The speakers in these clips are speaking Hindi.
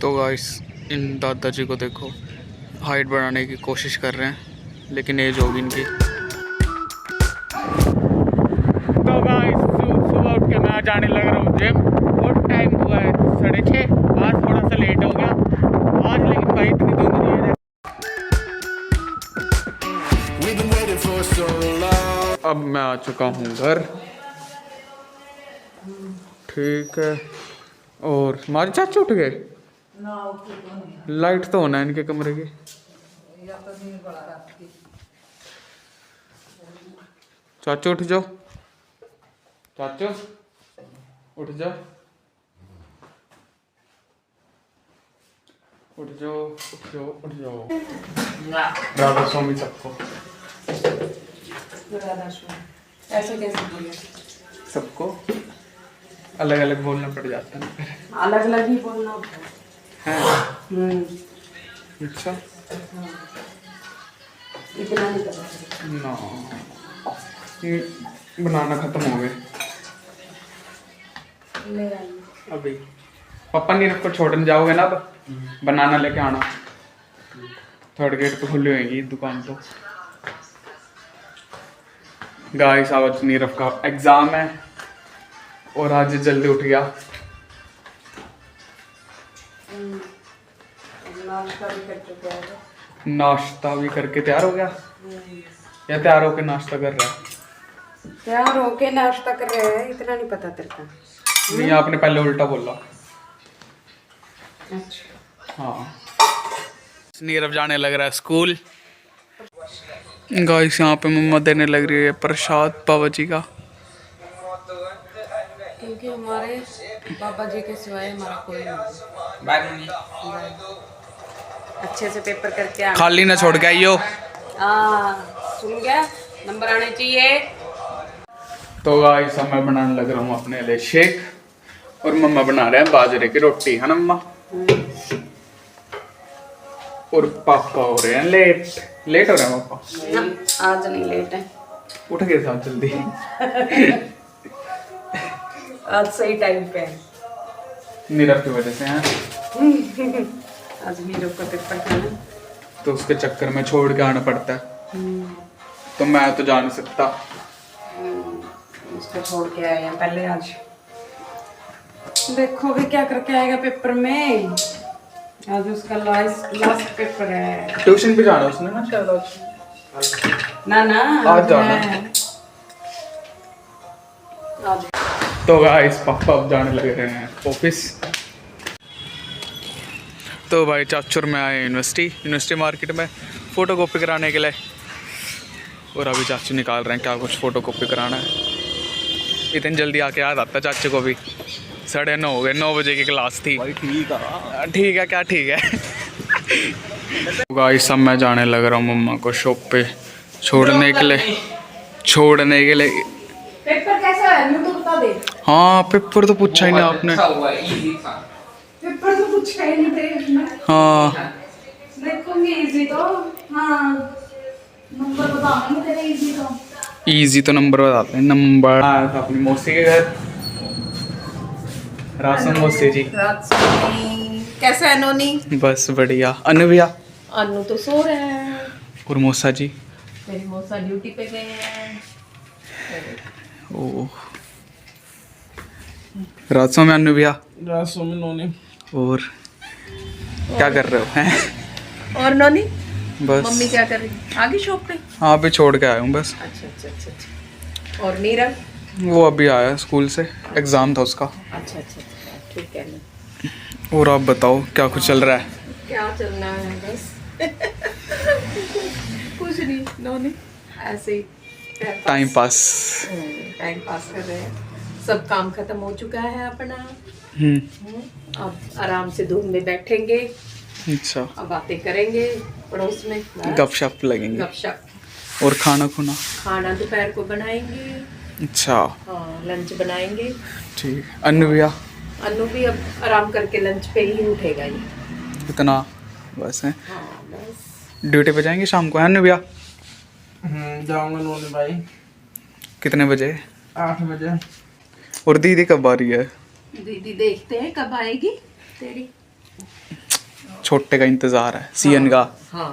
तो गाइस इन दादाजी को देखो, हाइट बढ़ाने की कोशिश कर रहे हैं लेकिन एज होगी इनकी। तो गाइस सुबह उठ के मैं जाने लग रहा हूँ जिम। बहुत टाइम हुआ है 6:30, आज थोड़ा सा लेट हो गया आज, लेकिन भाई इतनी धुंध नहीं है। अब मैं आ चुका हूँ घर, ठीक है। और हमारे चाचा उठ गए? लाइट तो होना है इनके कमरे की। चाचू उठ जाओ, चाचू उठ जाओ, उठ जाओ, उठ जाओ, उठ जाओ। राधा स्वामी सबको, ऐसे कैसे बोले? सबको अलग अलग बोलना पड़ जाता है। अलग अलग ही बोलना है। अच्छा, इतना नहीं पता ना बनाना खत्म हो गए ले आई। अभी। पापा नीरव को छोड़ने जाओगे ना तो बनाना लेके आना, थर्ड गेट पे खुली होगी दुकान। तो गाइस आज नीरव का एग्जाम है और आज जल्दी उठ गया। नाश्ता भी कर चुके हैं। नाश्ता भी करके तैयार हो गया या तैयार होके नाश्ता कर रहा है? तैयार होके नाश्ता कर रहे हैं, इतना नहीं पता तेरे को? नहीं, आपने पहले उल्टा बोला। अच्छा हाँ। नीरव जाने लग रहा है स्कूल। गाइस यहाँ पे मम्मा देने लग रही है प्रसाद बाबा जी का, क्योंकि हमारे बाबा जी के सिवाय हमारा कोई नहीं। अच्छे से पेपर करके आना। खाली ना छोड़ के आइयो। सुन गया, नंबर आने चाहिए। तो गाइस अब मैं बनाने लग रहा हूँ अपने लिए शेक और मम्मा बना रहे हैं बाजरे की रोटी, है ना मम्मा? और पापा हो रहे हैं लेट हो रहे हैं पापा। ना, आज नहीं लेट है। उठ गए साथ जल्दी। आज सही टाइम पे है। नीरव की वजह से हैं। आज नीरव का पेपर था ना, तो उसके चक्कर में छोड़ के आना पड़ता है। तो मैं तो जा नहीं सकता। उसको छोड़ के आए हैं पहले। आज देखो भी क्या करके आएगा पेपर में। आज उसका लास्ट पेपर है। ट्यूशन भी जाना उसने ना शायद आज। ना आज जाना। आज तो गाइस पापा अब जाने लगे रहे हैं ऑफिस। तो भाई चाचुर में आए यूनिवर्सिटी मार्केट में फ़ोटो कॉपी कराने के लिए। और अभी चाचू निकाल रहे हैं क्या कुछ फ़ोटो कॉपी कराना है। इतनी जल्दी आके याद आता चाचू को भी। 9:30 हो गए, 9 बजे की क्लास थी। ठीक है क्या ठीक है। गाइस अब मैं जाने लग रहा हूँ मम्मा को शॉप पे छोड़ने के लिए। पेपर कैसा है मुझे तो बता दे। हाँ पेपर तो पूछा ही नहीं आपने। पेपर तो पूछा ही नहीं थे। हाँ देखूंगी इजी तो। हाँ नंबर बताऊंगी तेरे इजी तो। इजी तो नंबर बताते हैं। नंबर आया था अपनी मौसी के घर, रासन मौसी जी। कैसा है नोनी? बस बढ़िया। अनु भैया? अनु तो सो रहे हैं। और मौसा जी? मेरी मौसा ड्यूटी पे गए हैं। ओह रासों में अनु भैया, रासों में नोनी। और क्या कर रहे हो हैं? और नोनी बस मम्मी क्या कर रही? आगे शॉप पे? हाँ अभी छोड़ के आया हूँ बस। अच्छा। और नीरव? वो अभी आया स्कूल से, एग्जाम था उसका। अच्छा ठीक है ना। और आप बताओ क्या कुछ चल रहा है? क्या चलना है बस। कुछ नहीं नोनी, ऐसे ही टाइम पास कर रहे हैं। सब काम खत्म हो चुका है अपना। अब आराम से धूप में बैठेंगे। अच्छा। अब बातें करेंगे पड़ोस में, गपशप लगेंगे। गपशप। और खाना दोपहर को बनाएंगे। अच्छा हाँ लंच बनाएंगे। ठीक। अनु भैया? अनु भी अब आराम करके लंच पे ही उठेगा ये। इतना बस है। हाँ बस। ड्यूटी पे जाएंगे शाम को, है अनु भैया? जाऊंगा नोनी भाई। कितने बजे? 8 बजे। और दीदी कब आ रही है? दीदी देखते हैं कब आएगी तेरी। छोटे का इंतजार है, सीएन का, हाँ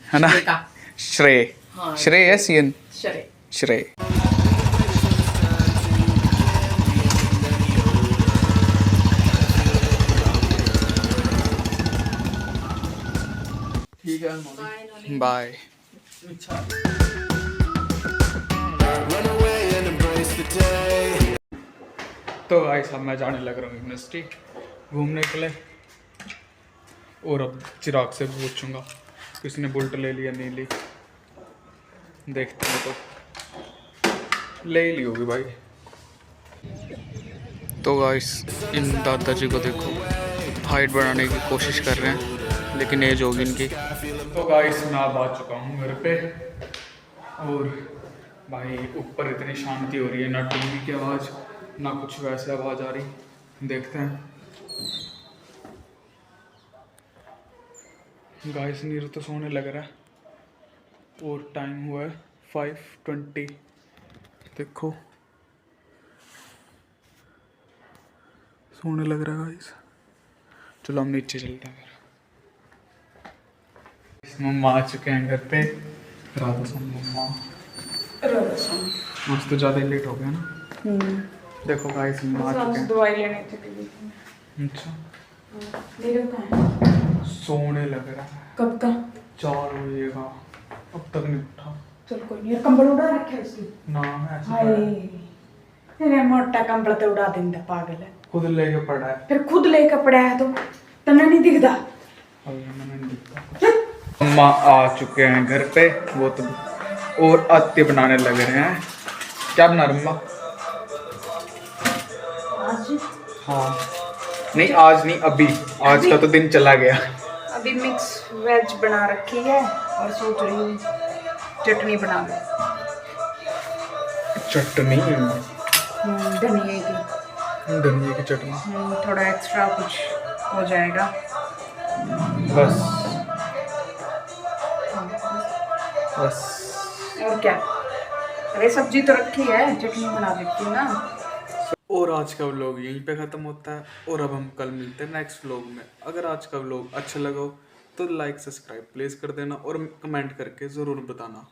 है ना? श्रेय का। श्रेय, हाँ, श्रेय है सीएन, श्रेय। श्रेय। ठीक है नोनी। बाय। तो गाइस अब मैं जाने लग रहा हूँ यूनिवर्सिटी घूमने के लिए, और अब चिराग से पूछूंगा किसने बुलेट ले लिया नहीं ली, देखते हैं। तो ले ही ली होगी भाई। तो गाइस इन दादाजी को देखो, हाइट बढ़ाने की कोशिश कर रहे हैं लेकिन एज होगी इनकी। तो गाइस मैं अब आ चुका हूँ घर पे, और भाई ऊपर इतनी शांति हो रही है, ना टीवी की आवाज़ ना कुछ वैसे आवाज़ आ रही। देखते हैं। गाइस नीरू तो सोने लग रहा है, और टाइम हुआ है 5:20। देखो सोने लग रहा है गाइस। चलो हम नीचे चलते हैं। मम्मा आ चुके हैं घर पे, राधा स्वामी मम्मा। आज तो ज़्यादा ही लेट हो गया ना। देखो गाइस मम्मा आ चुके हैं। दवाई लेने चली गई थी। अच्छा नीरू कहाँ है? सोने लग रहा है। कब का? 4 बजे का, अब तक नहीं उठा। चल कोई नहीं, कंबल उड़ा रखे उसने। ना मैं ऐसे हाय पड़ा है। अरे मोटा कंबल तो उड़ा देंगे, पागल है। खुद लेके पड़ा है। फिर खुद लेकर पड़ा है तो तन्ने नहीं दिखता। अभी मैंने नहीं दिखता। मम्मा आ चुके हैं घर पे, वो तो और आते बनाने लग रहे हैं। क्या बना रहे मम्मा? आज हाँ नहीं आज नहीं, अभी आज का तो दिन चला गया। अभी मिक्स वेज बना रखी है और सोच रही हूँ चटनी बना लूं। चटनी? धनिए की। धनिया की चटनी? थोड़ा एक्स्ट्रा कुछ हो जाएगा बस बस। और क्या, अरे सब्जी तो रखी है, चटनी बना देती हूँ ना। और आज का व्लॉग यहीं पे ख़त्म होता है, और अब हम कल मिलते हैं नेक्स्ट व्लॉग में। अगर आज का व्लॉग अच्छा लगा हो तो लाइक सब्सक्राइब प्लीज़ कर देना, और कमेंट करके ज़रूर बताना।